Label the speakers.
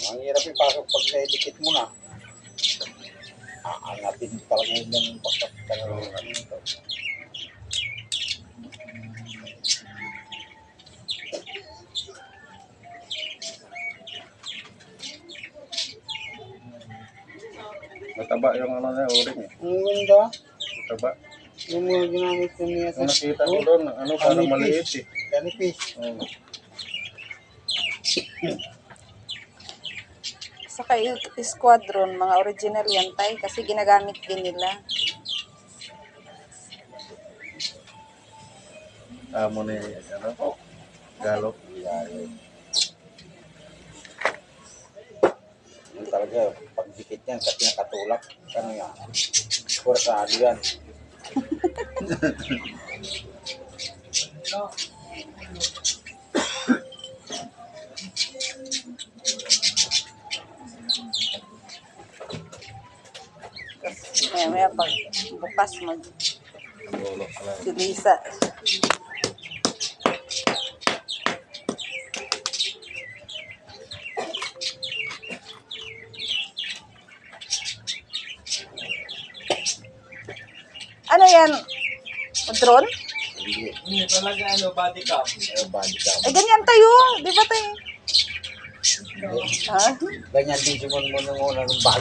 Speaker 1: Ang hirap yung pag naidikit mo na. Aangatin talaga yun yung pagkakatagal dito.
Speaker 2: Mataba yung ano na uling eh.
Speaker 1: Ang ganda.
Speaker 2: Mataba.
Speaker 1: Yung mga ginamit ko niya
Speaker 2: Kung nakita ko doon, ano parang maliit eh.
Speaker 1: Kanipis.
Speaker 3: Sa kay Squadron, mga original yan tay kasi ginagamit din nila.
Speaker 2: Amo ni ano, galop.
Speaker 1: Yung talaga, pagdikit yan, kasi nakatulak. Ano yan? Kursado yan.
Speaker 3: Maya pag bukas
Speaker 2: Lolo ka lang.
Speaker 3: mag-silisa. Ano yan? Drone?
Speaker 1: Hindi.
Speaker 4: Hindi talaga ano, body cam.
Speaker 1: Body cam.
Speaker 3: Eh, ganyan tayo. Di ba tayo? Ha?
Speaker 1: Ganyan din si Mon mo nung una ng body.